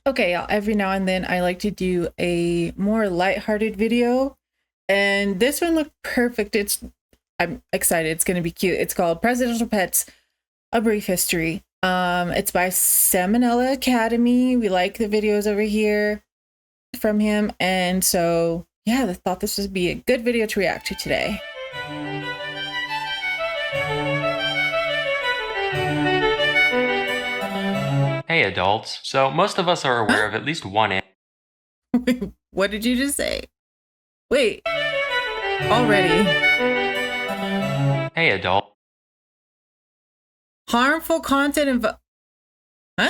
Okay, y'all, every now and then I like to do a more lighthearted video, and this one looked perfect. I'm excited. It's going to be cute. It's called Presidential Pets: A Brief History. It's by Salmonella Academy. We like the videos over here from him, and so yeah, I thought this would be a good video to react to today. Hey adults, so most of us are aware of at least one What did you just say? Wait, already. Hey adult. Harmful content huh?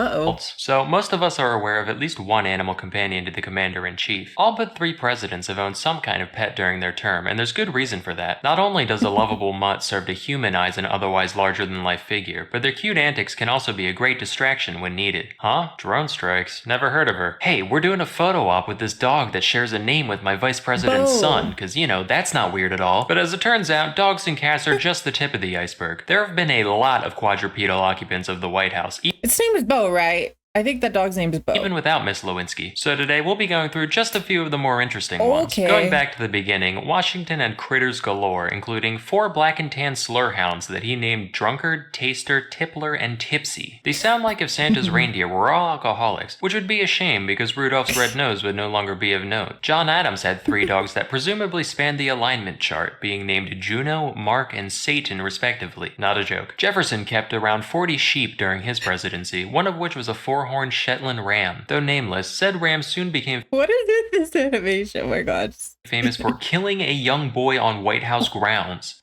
Uh-oh. So most of us are aware of at least one animal companion to the commander-in-chief. All but 3 presidents have owned some kind of pet during their term, and there's good reason for that. Not only does a lovable mutt serve to humanize an otherwise larger-than-life figure, but their cute antics can also be a great distraction when needed. Huh? Drone strikes? Never heard of her. Hey, we're doing a photo op with this dog that shares a name with my vice president's son, because, you know, that's not weird at all. But as it turns out, dogs and cats are just the tip of the iceberg. There have been a lot of quadrupedal occupants of the White House. Its name is Bo, right? I think that dog's name is Bo. Even without Miss Lewinsky. So today we'll be going through just a few of the more interesting ones. Going back to the beginning, Washington had critters galore, including 4 black and tan slur hounds that he named Drunkard, Taster, Tippler, and Tipsy. They sound like if Santa's reindeer were all alcoholics, which would be a shame because Rudolph's red nose would no longer be of note. John Adams had 3 dogs that presumably spanned the alignment chart, being named Juno, Mark, and Satan respectively. Not a joke. Jefferson kept around 40 sheep during his presidency, one of which was a 4-horned Shetland ram. Though nameless, said ram soon became what is this animation? Oh my god. Famous for killing a young boy on White House grounds.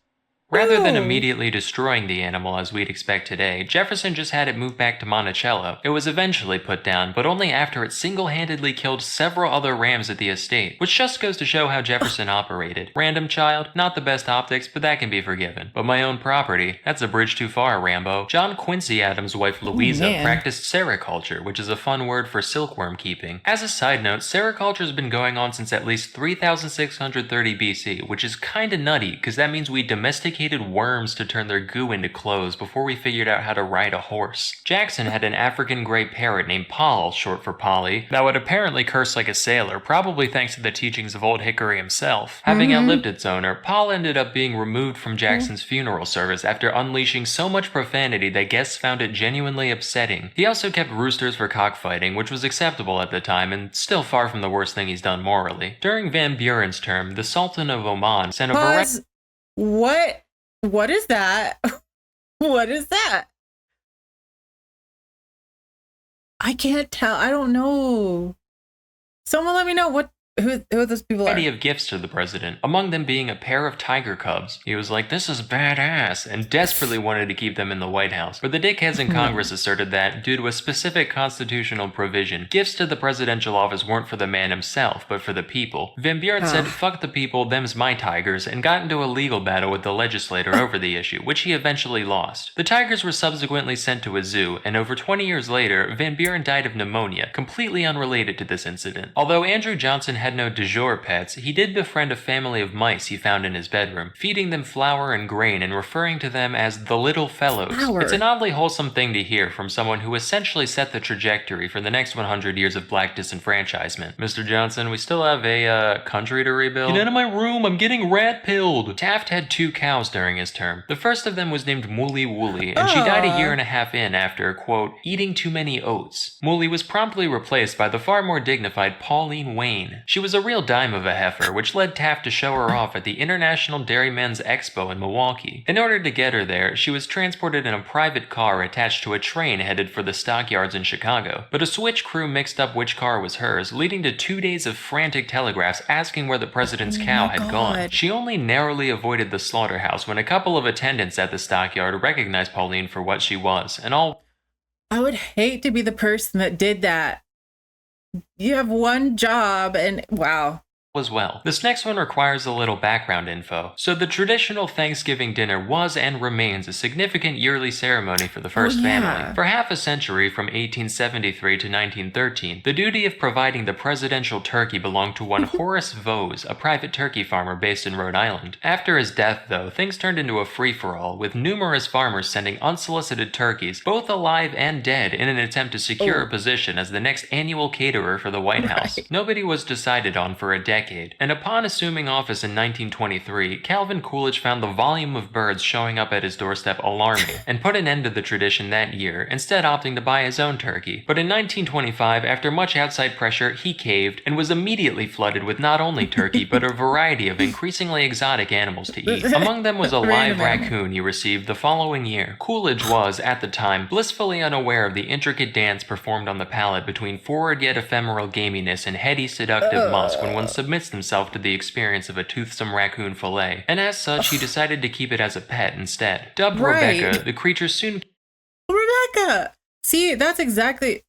Rather than immediately destroying the animal as we'd expect today, Jefferson just had it moved back to Monticello. It was eventually put down, but only after it single-handedly killed several other rams at the estate, which just goes to show how Jefferson operated. Random child, not the best optics, but that can be forgiven. But my own property, that's a bridge too far, Rambo. John Quincy Adams' wife Louisa practiced sericulture, which is a fun word for silkworm keeping. As a side note, sericulture has been going on since at least 3630 BC, which is kinda nutty, because that means we domesticated worms to turn their goo into clothes before we figured out how to ride a horse. Jackson had an African gray parrot named Paul, short for Polly, that would apparently curse like a sailor, probably thanks to the teachings of Old Hickory himself. Having outlived its owner, Paul ended up being removed from Jackson's funeral service after unleashing so much profanity that guests found it genuinely upsetting. He also kept roosters for cockfighting, which was acceptable at the time and still far from the worst thing he's done morally. During Van Buren's term, the Sultan of Oman sent a variety. What is that? What is that? I can't tell. I don't know. Someone let me know who those people are. Variety of gifts to the president, among them being a pair of tiger cubs. He was like, this is badass, and desperately wanted to keep them in the White House. But the dickheads in Congress asserted that, due to a specific constitutional provision, gifts to the presidential office weren't for the man himself, but for the people. Van Buren said, fuck the people, them's my tigers, and got into a legal battle with the legislator over the issue, which he eventually lost. The tigers were subsequently sent to a zoo, and over 20 years later, Van Buren died of pneumonia, completely unrelated to this incident. Although Andrew Johnson had no du jour pets, he did befriend a family of mice he found in his bedroom, feeding them flour and grain and referring to them as the little fellows. It's an oddly wholesome thing to hear from someone who essentially set the trajectory for the next 100 years of black disenfranchisement. Mr. Johnson, we still have a country to rebuild. Get out of my room, I'm getting rat-pilled. Taft had 2 cows during his term. The first of them was named Mooly Wooly, and she died a year and a half in after, quote, eating too many oats. Mooly was promptly replaced by the far more dignified Pauline Wayne. She was a real dime of a heifer, which led Taft to show her off at the International Dairymen's Expo in Milwaukee. In order to get her there, she was transported in a private car attached to a train headed for the stockyards in Chicago. But a switch crew mixed up which car was hers, leading to 2 days of frantic telegraphs asking where the president's cow had gone. She only narrowly avoided the slaughterhouse when a couple of attendants at the stockyard recognized Pauline for what she was, and all. I would hate to be the person that did that. You have one job and wow. as well. This next one requires a little background info. So the traditional Thanksgiving dinner was and remains a significant yearly ceremony for the first family. For half a century, from 1873 to 1913, the duty of providing the presidential turkey belonged to one Horace Vose, a private turkey farmer based in Rhode Island. After his death, though, things turned into a free-for-all, with numerous farmers sending unsolicited turkeys, both alive and dead, in an attempt to secure a position as the next annual caterer for the White House. Nobody was decided on for a decade, and upon assuming office in 1923, Calvin Coolidge found the volume of birds showing up at his doorstep alarming, and put an end to the tradition that year, instead opting to buy his own turkey. But in 1925, after much outside pressure, he caved, and was immediately flooded with not only turkey, but a variety of increasingly exotic animals to eat. Among them was a live raccoon he received the following year. Coolidge was, at the time, blissfully unaware of the intricate dance performed on the palate between forward yet ephemeral gaminess and heady seductive musk when one submits himself to the experience of a toothsome raccoon fillet, and as such he decided to keep it as a pet instead. Dubbed Rebecca, the creature soon See, that's exactly,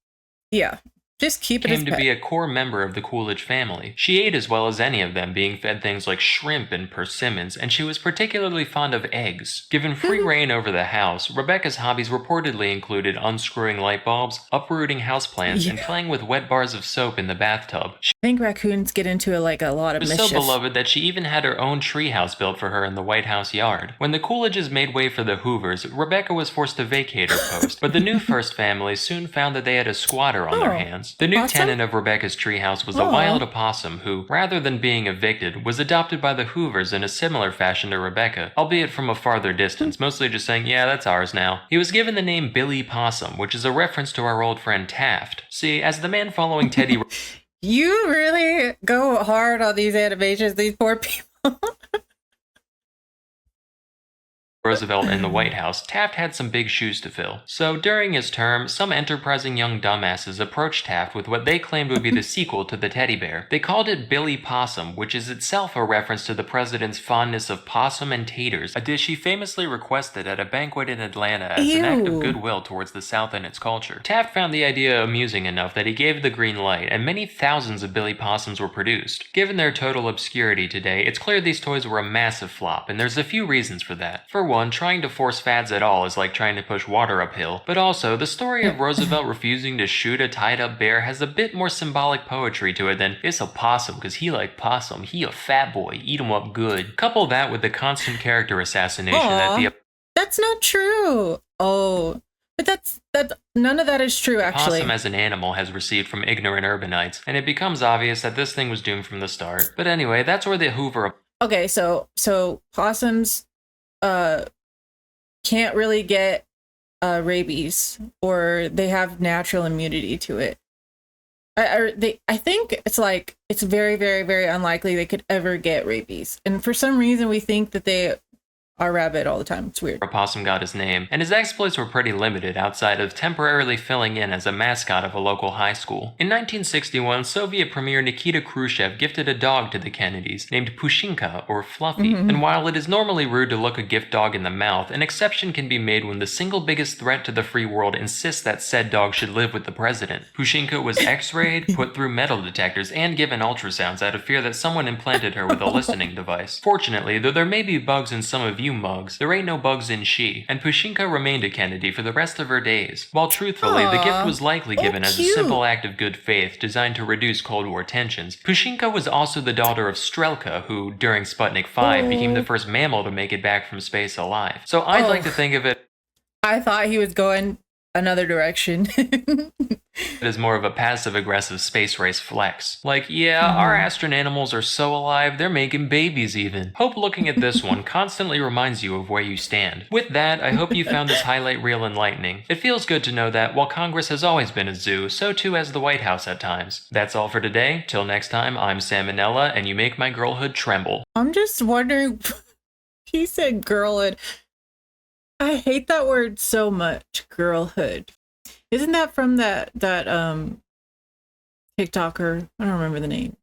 yeah. Just keep it as came to be a core member of the Coolidge family. She ate as well as any of them, being fed things like shrimp and persimmons, and she was particularly fond of eggs. Given free reign over the house, Rebecca's hobbies reportedly included unscrewing light bulbs, uprooting houseplants, and playing with wet bars of soap in the bathtub. I think raccoons get into a lot of mischief. She was so beloved that she even had her own treehouse built for her in the White House yard. When the Coolidges made way for the Hoovers, Rebecca was forced to vacate her post, but the new first family soon found that they had a squatter on their hands. The new tenant of Rebecca's treehouse was a wild opossum who, rather than being evicted, was adopted by the Hoovers in a similar fashion to Rebecca, albeit from a farther distance, mostly just saying, yeah, that's ours now. He was given the name Billy Possum, which is a reference to our old friend Taft. See, as the man following Teddy... You really go hard on these animations, these poor people. Roosevelt in the White House, Taft had some big shoes to fill. So during his term, some enterprising young dumbasses approached Taft with what they claimed would be the sequel to the teddy bear. They called it Billy Possum, which is itself a reference to the president's fondness of possum and taters, a dish he famously requested at a banquet in Atlanta as an act of goodwill towards the South and its culture. Taft found the idea amusing enough that he gave the green light, and many thousands of Billy Possums were produced. Given their total obscurity today, it's clear these toys were a massive flop, and there's a few reasons for that. For one, trying to force fads at all is like trying to push water uphill. But also, the story of Roosevelt refusing to shoot a tied-up bear has a bit more symbolic poetry to it than, it's a possum because he like possum, he a fat boy, eat him up good. Couple that with the constant character assassination that the... That's not true! Oh... But that's none of that is true, actually. Possum as an animal has received from ignorant urbanites, and it becomes obvious that this thing was doomed from the start. But anyway, that's where the Hoover... Okay, so possums can't really get rabies, or they have natural immunity to it. I think it's very, very, very unlikely they could ever get rabies. And for some reason, we think that they are rabid all the time. It's weird. Possum got his name, and his exploits were pretty limited outside of temporarily filling in as a mascot of a local high school. In 1961, Soviet Premier Nikita Khrushchev gifted a dog to the Kennedys named Pushinka, or Fluffy. And while it is normally rude to look a gift dog in the mouth, an exception can be made when the single biggest threat to the free world insists that said dog should live with the president. Pushinka was x-rayed, put through metal detectors, and given ultrasounds out of fear that someone implanted her with a listening device. Fortunately, though there may be bugs in some of you mugs, there ain't no bugs in she, and Pushinka remained a Kennedy for the rest of her days. While truthfully, the gift was likely given as a simple act of good faith designed to reduce Cold War tensions, Pushinka was also the daughter of Strelka, who, during Sputnik 5, became the first mammal to make it back from space alive. So I'd like to think of it... I thought he was going another direction. as more of a passive-aggressive space race flex. Like, yeah, our astronanimals are so alive, they're making babies even. Hope looking at this one constantly reminds you of where you stand. With that, I hope you found this highlight reel enlightening. It feels good to know that while Congress has always been a zoo, so too has the White House at times. That's all for today. Till next time, I'm Salmonella, and you make my girlhood tremble. I'm just wondering, he said girlhood. I hate that word so much, girlhood. Isn't that from that TikToker? I don't remember the name.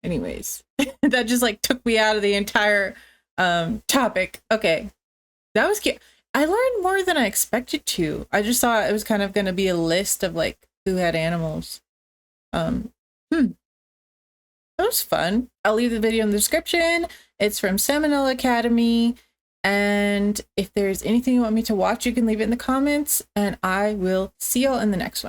Anyways, that just like took me out of the entire topic. Okay, that was cute. I learned more than I expected to. I just thought it was kind of going to be a list of like who had animals. That was fun. I'll leave the video in the description. It's from Seminole Academy. And if there's anything you want me to watch, you can leave it in the comments, and I will see y'all in the next one.